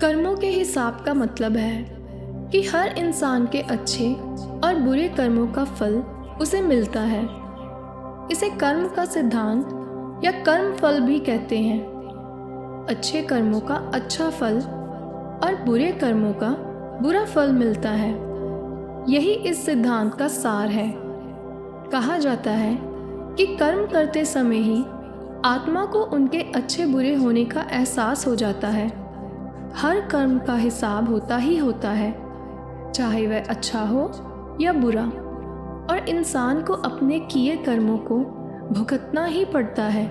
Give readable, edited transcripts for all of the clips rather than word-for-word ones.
कर्मों के हिसाब का मतलब है कि हर इंसान के अच्छे और बुरे कर्मों का फल उसे मिलता है। इसे कर्म का सिद्धांत या कर्म फल भी कहते हैं। अच्छे कर्मों का अच्छा फल और बुरे कर्मों का बुरा फल मिलता है। यही इस सिद्धांत का सार है। कहा जाता है कि कर्म करते समय ही आत्मा को उनके अच्छे बुरे होने का एहसास हो जाता है। हर कर्म का हिसाब होता ही होता है, चाहे वह अच्छा हो या बुरा, और इंसान को अपने किए कर्मों को भुगतना ही पड़ता है,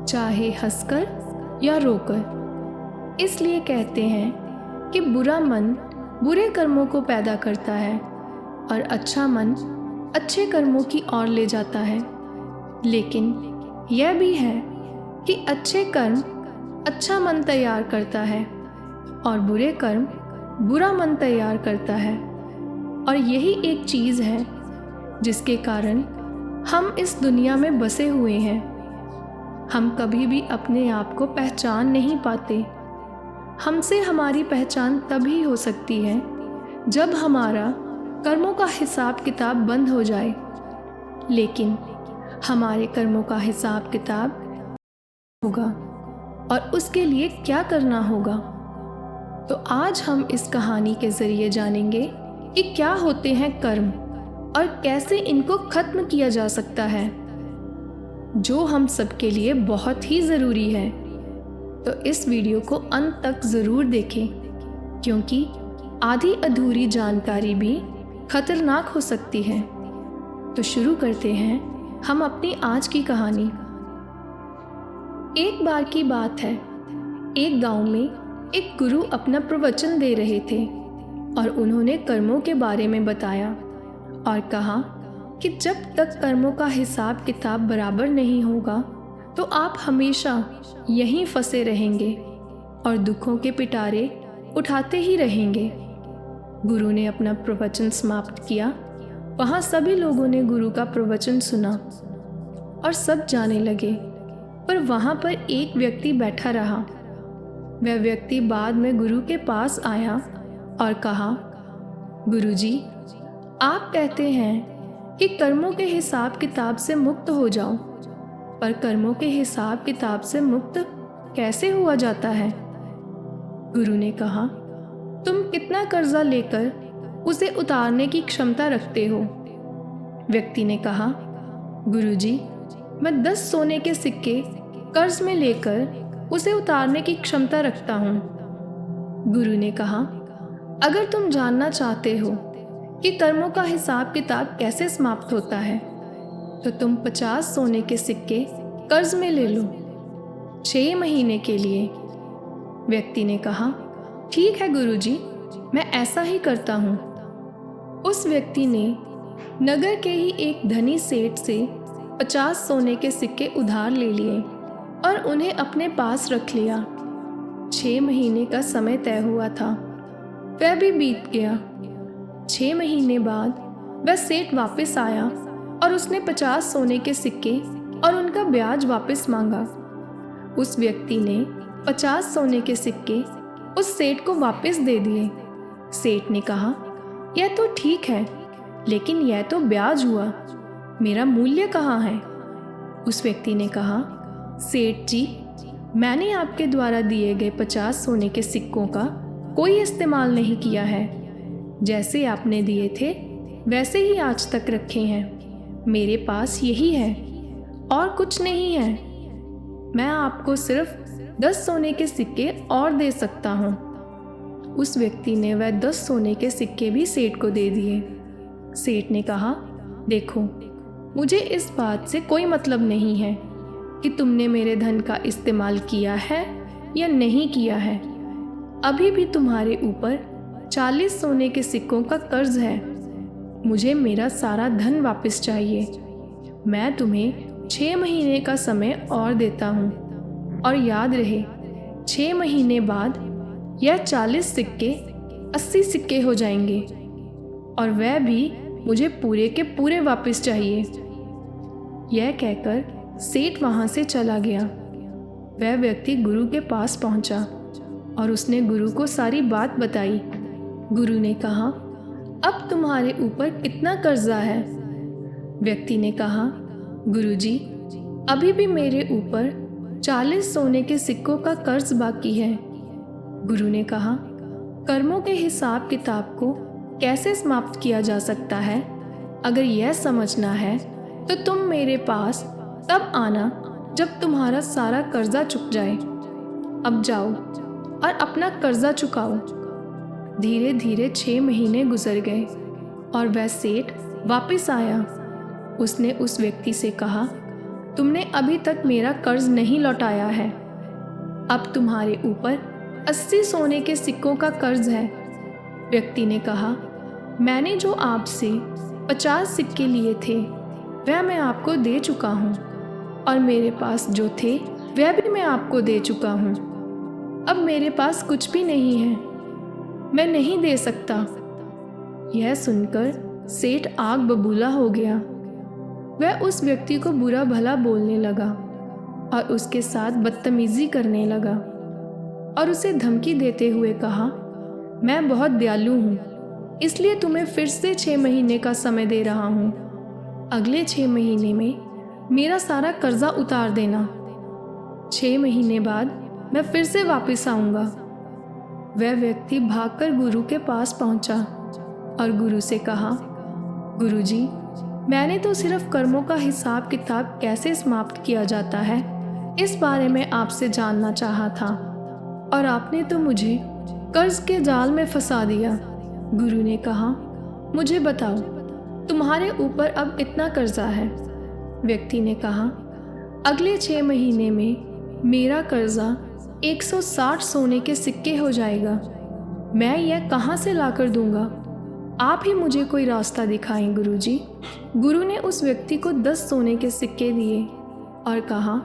चाहे हंसकर या रोकर। इसलिए कहते हैं कि बुरा मन बुरे कर्मों को पैदा करता है और अच्छा मन अच्छे कर्मों की ओर ले जाता है। लेकिन यह भी है कि अच्छे कर्म अच्छा मन तैयार करता है और बुरे कर्म बुरा मन तैयार करता है। और यही एक चीज़ है जिसके कारण हम इस दुनिया में बसे हुए हैं। हम कभी भी अपने आप को पहचान नहीं पाते। हमसे हमारी पहचान तभी हो सकती है जब हमारा कर्मों का हिसाब किताब बंद हो जाए। लेकिन हमारे कर्मों का हिसाब किताब होगा और उसके लिए क्या करना होगा। तो आज हम इस कहानी के ज़रिए जानेंगे कि क्या होते हैं कर्म और कैसे इनको ख़त्म किया जा सकता है, जो हम सबके लिए बहुत ही ज़रूरी है। तो इस वीडियो को अंत तक ज़रूर देखें, क्योंकि आधी अधूरी जानकारी भी खतरनाक हो सकती है। तो शुरू करते हैं हम अपनी आज की कहानी। एक बार की बात है, एक गांव में एक गुरु अपना प्रवचन दे रहे थे और उन्होंने कर्मों के बारे में बताया और कहा कि जब तक कर्मों का हिसाब किताब बराबर नहीं होगा तो आप हमेशा यहीं फंसे रहेंगे और दुखों के पिटारे उठाते ही रहेंगे। गुरु ने अपना प्रवचन समाप्त किया। वहाँ सभी लोगों ने गुरु का प्रवचन सुना और सब जाने लगे, पर वहाँ पर एक व्यक्ति बैठा रहा। वह व्यक्ति बाद में गुरु के पास आया और कहा, गुरुजी, आप कहते हैं कि कर्मों के हिसाब किताब से मुक्त हो जाओ, पर कर्मों के हिसाब किताब से मुक्त कैसे हुआ जाता है? गुरु ने कहा, तुम कितना कर्जा लेकर उसे उतारने की क्षमता रखते हो? व्यक्ति ने कहा, गुरुजी, मैं 10 सोने के सिक्के कर्ज में लेकर उसे उतारने की क्षमता रखता हूँ। गुरु ने कहा, अगर तुम जानना चाहते हो कि कर्मों का हिसाब किताब कैसे समाप्त होता है, तो तुम 50 सोने के सिक्के कर्ज में ले लो 6 महीने के लिए। व्यक्ति ने कहा, ठीक है गुरुजी, मैं ऐसा ही करता हूँ। उस व्यक्ति ने नगर के ही एक धनी सेठ से 50 सोने के सिक्के उधार ले लिए और उन्हें अपने पास रख लिया। 6 महीने का समय तय हुआ था, वह भी बीत गया। 6 महीने बाद वह सेठ वापस आया और उसने 50 सोने के सिक्के और उनका ब्याज वापस मांगा। उस व्यक्ति ने 50 सोने के सिक्के उस सेठ को वापस दे दिए। सेठ ने कहा, यह तो ठीक है, लेकिन यह तो ब्याज हुआ, मेरा मूल्य कहाँ है? उस व्यक्ति ने कहा, सेठ जी, मैंने आपके द्वारा दिए गए 50 सोने के सिक्कों का कोई इस्तेमाल नहीं किया है। जैसे आपने दिए थे वैसे ही आज तक रखे हैं। मेरे पास यही है और कुछ नहीं है। मैं आपको सिर्फ 10 सोने के सिक्के और दे सकता हूँ। उस व्यक्ति ने वह 10 सोने के सिक्के भी सेठ को दे दिए। सेठ ने कहा, देखो, मुझे इस बात से कोई मतलब नहीं है कि तुमने मेरे धन का इस्तेमाल किया है या नहीं किया है। अभी भी तुम्हारे ऊपर 40 सोने के सिक्कों का कर्ज है। मुझे मेरा सारा धन वापस चाहिए। मैं तुम्हें 6 महीने का समय और देता हूँ, और याद रहे 6 महीने बाद यह 40 सिक्के 80 सिक्के हो जाएंगे, और वह भी मुझे पूरे के पूरे वापस चाहिए। यह कहकर सेठ वहाँ से चला गया। वह व्यक्ति गुरु के पास पहुँचा और उसने गुरु को सारी बात बताई। गुरु ने कहा, अब तुम्हारे ऊपर कितना कर्जा है? व्यक्ति ने कहा, गुरुजी, अभी भी मेरे ऊपर 40 सोने के सिक्कों का कर्ज बाकी है। गुरु ने कहा, कर्मों के हिसाब किताब को कैसे समाप्त किया जा सकता है? अगर यह समझना है तो तुम मेरे पास तब आना जब तुम्हारा सारा कर्जा चुक जाए। अब जाओ और अपना कर्जा चुकाओ। धीरे धीरे 6 महीने गुजर गए और वह सेठ वापस आया। उसने उस व्यक्ति से कहा, तुमने अभी तक मेरा कर्ज नहीं लौटाया है। अब तुम्हारे ऊपर 80 सोने के सिक्कों का कर्ज है। व्यक्ति ने कहा, मैंने जो आपसे 50 सिक्के लिए थे वह मैं आपको दे चुका हूँ, और मेरे पास जो थे वह भी मैं आपको दे चुका हूँ। अब मेरे पास कुछ भी नहीं है, मैं नहीं दे सकता। यह सुनकर सेठ आग बबूला हो गया। वह उस व्यक्ति को बुरा भला बोलने लगा और उसके साथ बदतमीजी करने लगा और उसे धमकी देते हुए कहा, मैं बहुत दयालु हूँ, इसलिए तुम्हें फिर से 6 महीने का समय दे रहा हूँ। अगले 6 महीने में मेरा सारा कर्जा उतार देना। 6 महीने बाद मैं फिर से वापस आऊँगा। वह व्यक्ति भागकर गुरु के पास पहुँचा और गुरु से कहा, गुरुजी, मैंने तो सिर्फ कर्मों का हिसाब किताब कैसे समाप्त किया जाता है इस बारे में आपसे जानना चाहा था, और आपने तो मुझे कर्ज के जाल में फंसा दिया। गुरु ने कहा, मुझे बताओ, तुम्हारे ऊपर अब कितना कर्जा है? व्यक्ति ने कहा, अगले 6 महीने में मेरा कर्जा 160 सोने के सिक्के हो जाएगा। मैं यह कहाँ से लाकर दूंगा? आप ही मुझे कोई रास्ता दिखाएं गुरुजी। गुरु ने उस व्यक्ति को 10 सोने के सिक्के दिए और कहा,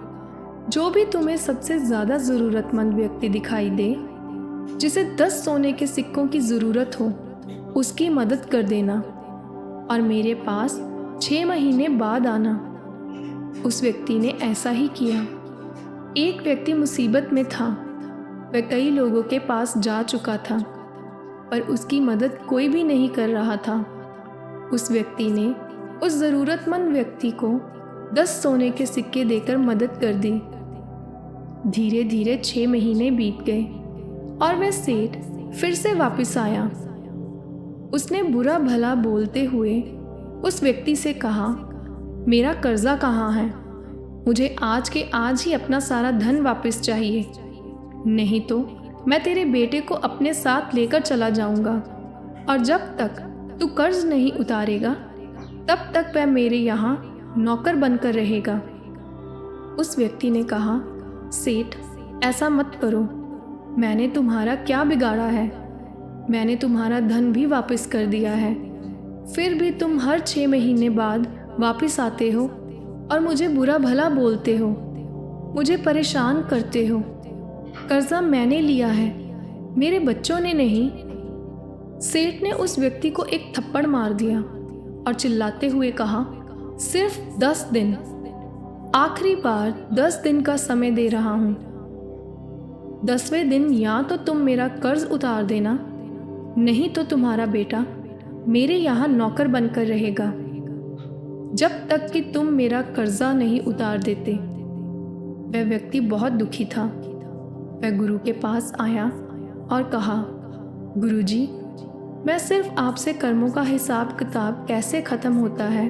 जो भी तुम्हें सबसे ज़्यादा ज़रूरतमंद व्यक्ति दिखाई दे, जिसे 10 सोने के सिक्कों की ज़रूरत हो, उसकी मदद कर देना और मेरे पास 6 महीने बाद आना। उस व्यक्ति ने ऐसा ही किया। एक व्यक्ति मुसीबत में था। वह कई लोगों के पास जा चुका था, पर उसकी मदद कोई भी नहीं कर रहा था। उस व्यक्ति ने उस ज़रूरतमंद व्यक्ति को 10 सोने के सिक्के देकर मदद कर दी। धीरे धीरे 6 महीने बीत गए और वह सेठ फिर से वापस आया। उसने बुरा भला बोलते हुए उस व्यक्ति से कहा, मेरा कर्जा कहाँ है? मुझे आज के आज ही अपना सारा धन वापस चाहिए, नहीं तो मैं तेरे बेटे को अपने साथ लेकर चला जाऊंगा, और जब तक तू कर्ज नहीं उतारेगा तब तक वह मेरे यहाँ नौकर बनकर रहेगा। उस व्यक्ति ने कहा, सेठ, ऐसा मत करो, मैंने तुम्हारा क्या बिगाड़ा है? मैंने तुम्हारा धन भी वापस कर दिया है, फिर भी तुम हर 6 महीने बाद वापस आते हो और मुझे बुरा भला बोलते हो, मुझे परेशान करते हो। कर्जा मैंने लिया है, मेरे बच्चों ने नहीं। सेठ ने उस व्यक्ति को एक थप्पड़ मार दिया और चिल्लाते हुए कहा, सिर्फ 10 दिन, आखिरी बार 10 दिन का समय दे रहा हूँ। 10वें दिन या तो तुम मेरा कर्ज उतार देना, नहीं तो तुम्हारा बेटा मेरे यहाँ नौकर बनकर रहेगा जब तक कि तुम मेरा कर्जा नहीं उतार देते। वह व्यक्ति बहुत दुखी था। वह गुरु के पास आया और कहा, गुरुजी, मैं सिर्फ आपसे कर्मों का हिसाब किताब कैसे ख़त्म होता है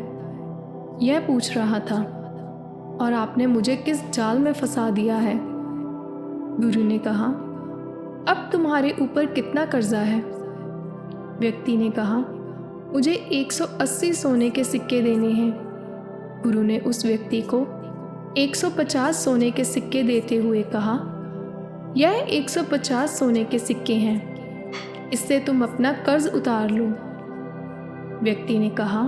यह पूछ रहा था, और आपने मुझे किस जाल में फंसा दिया है। गुरु ने कहा, अब तुम्हारे ऊपर कितना कर्जा है? व्यक्ति ने कहा, मुझे 180 सोने के सिक्के देने हैं। गुरु ने उस व्यक्ति को 150 सोने के सिक्के देते हुए कहा, यह 150 सोने के सिक्के हैं, इससे तुम अपना कर्ज उतार लो। व्यक्ति ने कहा,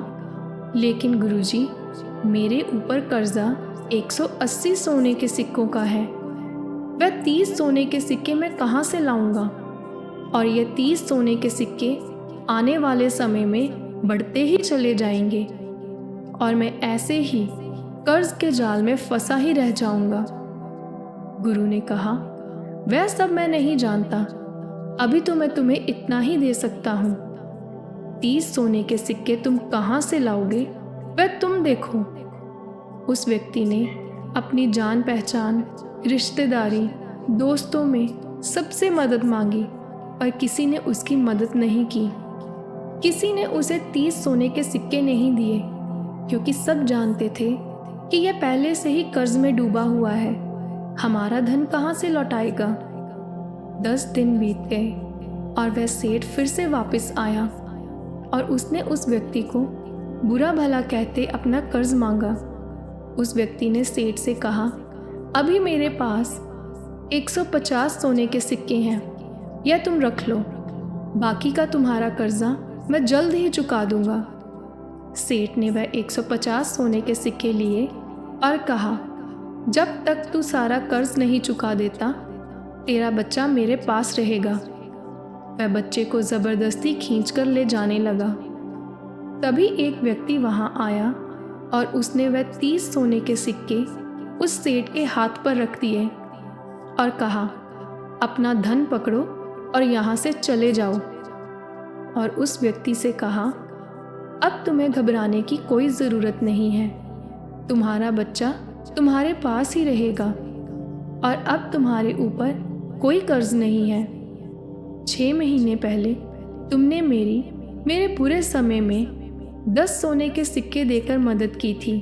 लेकिन गुरुजी, मेरे ऊपर कर्जा 180 सोने के सिक्कों का है, वह 30 सोने के सिक्के मैं कहाँ से लाऊंगा? और ये 30 सोने के सिक्के आने वाले समय में बढ़ते ही चले जाएंगे और मैं ऐसे ही कर्ज के जाल में फंसा ही रह जाऊंगा। गुरु ने कहा, वह सब मैं नहीं जानता, अभी तो मैं तुम्हें इतना ही दे सकता हूँ। 30 सोने के सिक्के तुम कहाँ से लाओगे, वह तुम देखो। उस व्यक्ति ने अपनी जान पहचान, रिश्तेदारी, दोस्तों में सबसे मदद मांगी, पर किसी ने उसकी मदद नहीं की। किसी ने उसे 30 सोने के सिक्के नहीं दिए, क्योंकि सब जानते थे कि यह पहले से ही कर्ज में डूबा हुआ है। हमारा धन कहाँ से लौटाएगा। 10 दिन बीत गए और वह सेठ फिर से वापस आया और उसने उस व्यक्ति को बुरा भला कहते अपना कर्ज मांगा। उस व्यक्ति ने सेठ से कहा, अभी मेरे पास 150 सोने के सिक्के हैं, यह तुम रख लो, बाकी का तुम्हारा कर्जा मैं जल्द ही चुका दूंगा। सेठ ने वह 150 सोने के सिक्के लिए और कहा, जब तक तू सारा कर्ज नहीं चुका देता, तेरा बच्चा मेरे पास रहेगा। वह बच्चे को ज़बरदस्ती खींचकर ले जाने लगा। तभी एक व्यक्ति वहां आया और उसने वह 30 सोने के सिक्के उस सेठ के हाथ पर रख दिए और कहा, अपना धन पकड़ो और यहाँ से चले जाओ। और उस व्यक्ति से कहा, अब तुम्हें घबराने की कोई ज़रूरत नहीं है, तुम्हारा बच्चा तुम्हारे पास ही रहेगा और अब तुम्हारे ऊपर कोई कर्ज नहीं है। 6 महीने पहले तुमने मेरे बुरे समय में 10 सोने के सिक्के देकर मदद की थी।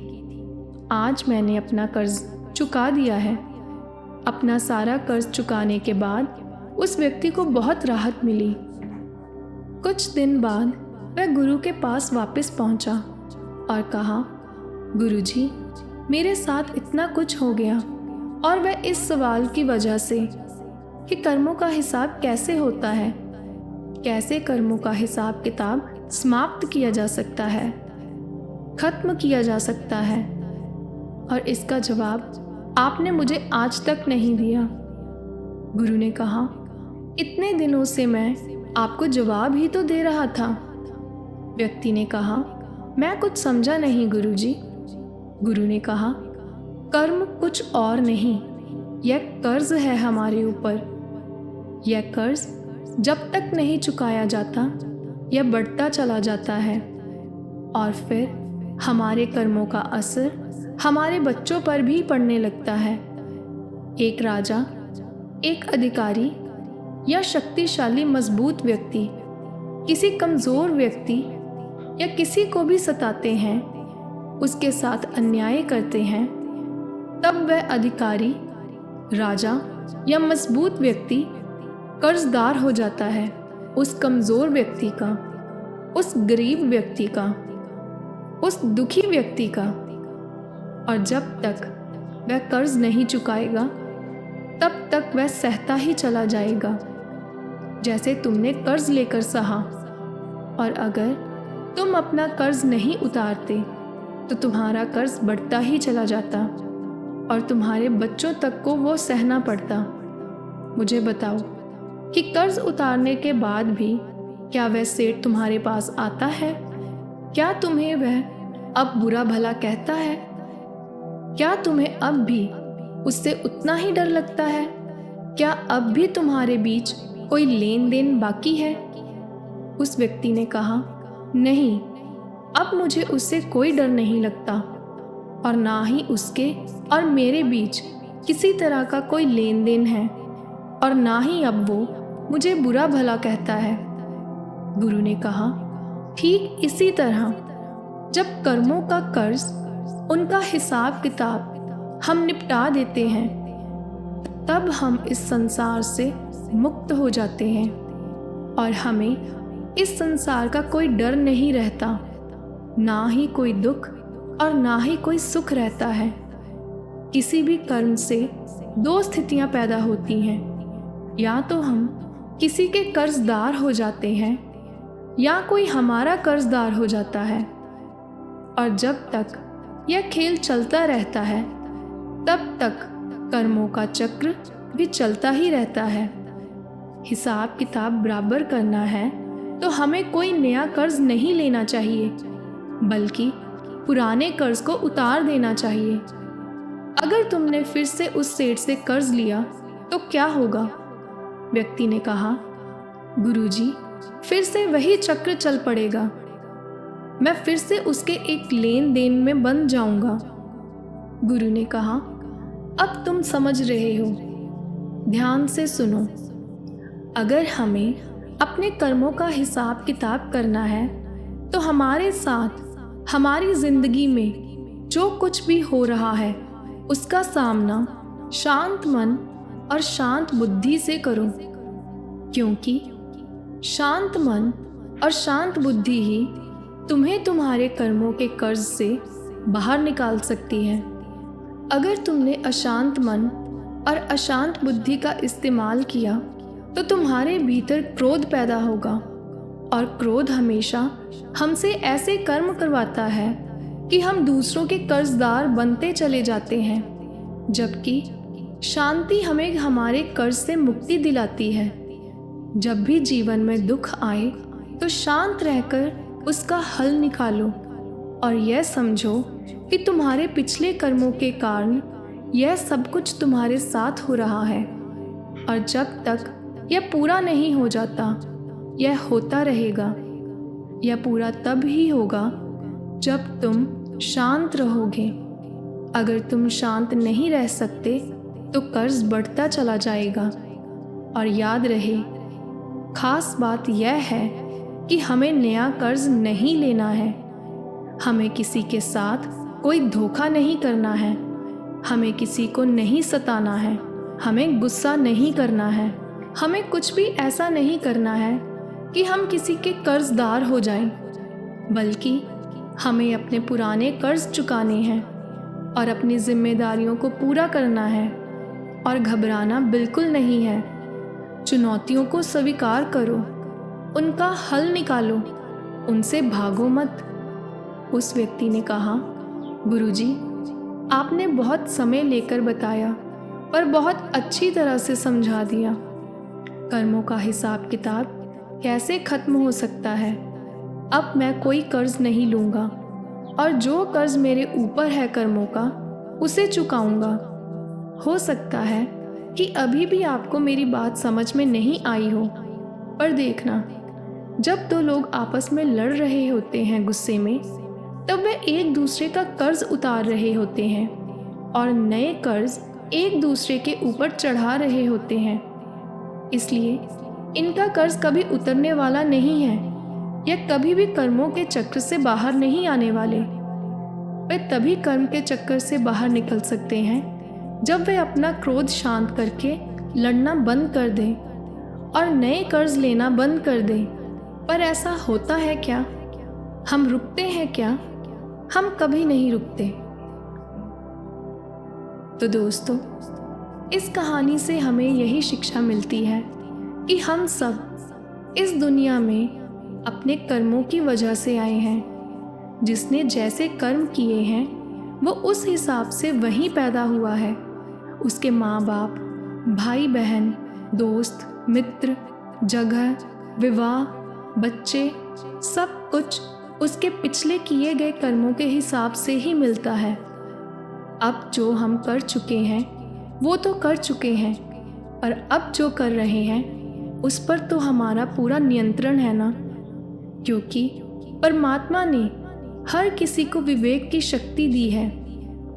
आज मैंने अपना कर्ज चुका दिया है। अपना सारा कर्ज चुकाने के बाद उस व्यक्ति को बहुत राहत मिली। कुछ दिन बाद वह गुरु के पास वापस पहुंचा और कहा, गुरुजी, मेरे साथ इतना कुछ हो गया, और वह इस सवाल की वजह से कि कर्मों का हिसाब कैसे होता है, कैसे कर्मों का हिसाब किताब समाप्त किया जा सकता है, खत्म किया जा सकता है, और इसका जवाब आपने मुझे आज तक नहीं दिया। गुरु ने कहा, इतने दिनों से मैं आपको जवाब ही तो दे रहा था। व्यक्ति ने कहा, मैं कुछ समझा नहीं गुरुजी। गुरु ने कहा, कर्म कुछ और नहीं, यह कर्ज है हमारे ऊपर। यह कर्ज जब तक नहीं चुकाया जाता, यह बढ़ता चला जाता है और फिर हमारे कर्मों का असर हमारे बच्चों पर भी पड़ने लगता है। एक राजा, एक अधिकारी या शक्तिशाली मजबूत व्यक्ति किसी कमज़ोर व्यक्ति या किसी को भी सताते हैं, उसके साथ अन्याय करते हैं, तब वह अधिकारी, राजा या मजबूत व्यक्ति कर्जदार हो जाता है उस कमज़ोर व्यक्ति का, उस गरीब व्यक्ति का, उस दुखी व्यक्ति का। और जब तक वह कर्ज नहीं चुकाएगा, तब तक वह सहता ही चला जाएगा, जैसे तुमने कर्ज लेकर सहा। और अगर तुम अपना कर्ज नहीं उतारते, तो तुम्हारा कर्ज बढ़ता ही चला जाता और तुम्हारे बच्चों तक को वो सहना पड़ता। मुझे बताओ कि कर्ज उतारने के बाद भी क्या वह सेठ तुम्हारे पास आता है? क्या तुम्हें वह अब बुरा भला कहता है? क्या तुम्हें अब भी उससे उतना ही डर लगता है? क्या अब भी तुम्हारे बीच कोई लेन देन बाकी है? उस व्यक्ति ने कहा, नहीं, अब मुझे उससे कोई डर नहीं लगता और ना ही उसके और मेरे बीच किसी तरह का कोई लेन देन है, और ना ही अब वो मुझे बुरा भला कहता है। गुरु ने कहा, ठीक इसी तरह जब कर्मों का कर्ज, उनका हिसाब किताब हम निपटा देते हैं, तब हम इस संसार से मुक्त हो जाते हैं और हमें इस संसार का कोई डर नहीं रहता, ना ही कोई दुख और ना ही कोई सुख रहता है। किसी भी कर्म से 2 स्थितियां पैदा होती हैं, या तो हम किसी के कर्जदार हो जाते हैं या कोई हमारा कर्जदार हो जाता है। और जब तक यह खेल चलता रहता है, तब तक कर्मों का चक्र भी चलता ही रहता है। हिसाब किताब बराबर करना है तो हमें कोई नया कर्ज नहीं लेना चाहिए, बल्कि पुराने कर्ज को उतार देना चाहिए। अगर तुमने फिर से उस सेठ से कर्ज लिया तो क्या होगा? व्यक्ति ने कहा, गुरुजी, फिर से वही चक्र चल पड़ेगा। मैं फिर से उसके एक लेन देन में बंध जाऊंगा। गुरु ने कहा, अब तुम समझ रहे हो, ध्यान से सुनो। अगर हमें अपने कर्मों का हिसाब किताब करना है तो हमारे साथ हमारी जिंदगी में जो कुछ भी हो रहा है उसका सामना शांत मन और शांत बुद्धि से करो, क्योंकि शांत मन और शांत बुद्धि ही तुम्हें तुम्हारे कर्मों के कर्ज से बाहर निकाल सकती है। अगर तुमने अशांत मन और अशांत बुद्धि का इस्तेमाल किया तो तुम्हारे भीतर क्रोध पैदा होगा, और क्रोध हमेशा हमसे ऐसे कर्म करवाता है कि हम दूसरों के कर्जदार बनते चले जाते हैं, जबकि शांति हमें हमारे कर्ज से मुक्ति दिलाती है। जब भी जीवन में दुख आए तो शांत रहकर उसका हल निकालो और यह समझो कि तुम्हारे पिछले कर्मों के कारण यह सब कुछ तुम्हारे साथ हो रहा है, और जब तक यह पूरा नहीं हो जाता यह होता रहेगा। यह पूरा तब ही होगा जब तुम शांत रहोगे। अगर तुम शांत नहीं रह सकते तो कर्ज बढ़ता चला जाएगा। और याद रहे, खास बात यह है कि हमें नया कर्ज नहीं लेना है, हमें किसी के साथ कोई धोखा नहीं करना है, हमें किसी को नहीं सताना है, हमें गुस्सा नहीं करना है, हमें कुछ भी ऐसा नहीं करना है कि हम किसी के कर्जदार हो जाएं, बल्कि हमें अपने पुराने कर्ज चुकाने हैं और अपनी जिम्मेदारियों को पूरा करना है। और घबराना बिल्कुल नहीं है। चुनौतियों को स्वीकार करो, उनका हल निकालो, उनसे भागो मत। उस व्यक्ति ने कहा, गुरुजी, आपने बहुत समय लेकर बताया पर बहुत अच्छी तरह से समझा दिया। कर्मों का हिसाब किताब कैसे खत्म हो सकता है। अब मैं कोई कर्ज नहीं लूँगा और जो कर्ज मेरे ऊपर है कर्मों का उसे चुकाऊंगा। हो सकता है कि अभी भी आपको मेरी बात समझ में नहीं आई हो, पर देखना, जब दो लोग आपस में लड़ रहे होते हैं गुस्से में, तब वे एक दूसरे का कर्ज उतार रहे होते हैं और नए कर्ज एक दूसरे के ऊपर चढ़ा रहे होते हैं। इसलिए इनका कर्ज कभी उतरने वाला नहीं है। यह कभी भी कर्मों के चक्र से बाहर नहीं आने वाले। वे तभी कर्म के चक्कर से बाहर निकल सकते हैं जब वे अपना क्रोध शांत करके लड़ना बंद कर दें और नए कर्ज लेना बंद कर दें। पर ऐसा होता है क्या? हम रुकते हैं क्या? हम कभी नहीं रुकते। तो दोस्तों, इस कहानी से हमें यही शिक्षा मिलती है कि हम सब इस दुनिया में अपने कर्मों की वजह से आए हैं। जिसने जैसे कर्म किए हैं वो उस हिसाब से वहीं पैदा हुआ है। उसके माँ बाप, भाई बहन, दोस्त, मित्र, जगह, विवाह, बच्चे, सब कुछ उसके पिछले किए गए कर्मों के हिसाब से ही मिलता है। अब जो हम कर चुके हैं वो तो कर चुके हैं, और अब जो कर रहे हैं उस पर तो हमारा पूरा नियंत्रण है ना, क्योंकि परमात्मा ने हर किसी को विवेक की शक्ति दी है,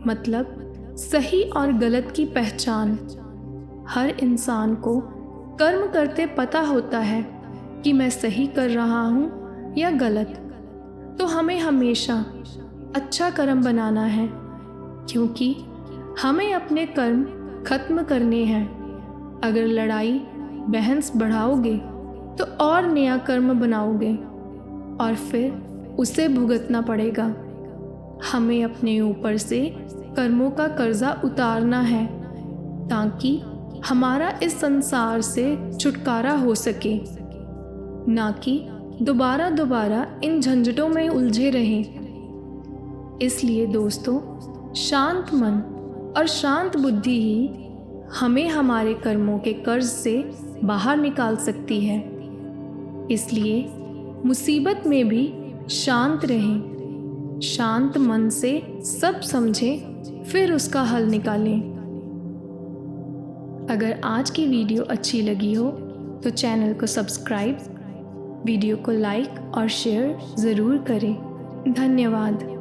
मतलब सही और गलत की पहचान। हर इंसान को कर्म करते पता होता है कि मैं सही कर रहा हूँ या गलत। तो हमें हमेशा अच्छा कर्म बनाना है, क्योंकि हमें अपने कर्म खत्म करने हैं। अगर लड़ाई बहस बढ़ाओगे तो और नया कर्म बनाओगे और फिर उसे भुगतना पड़ेगा। हमें अपने ऊपर से कर्मों का कर्जा उतारना है ताकि हमारा इस संसार से छुटकारा हो सके, ना कि दोबारा दोबारा इन झंझटों में उलझे रहें। इसलिए दोस्तों, शांत मन और शांत बुद्धि ही हमें हमारे कर्मों के कर्ज से बाहर निकाल सकती है। इसलिए मुसीबत में भी शांत रहें, शांत मन से सब समझें, फिर उसका हल निकालें। अगर आज की वीडियो अच्छी लगी हो तो चैनल को सब्सक्राइब, वीडियो को लाइक और शेयर ज़रूर करें। धन्यवाद।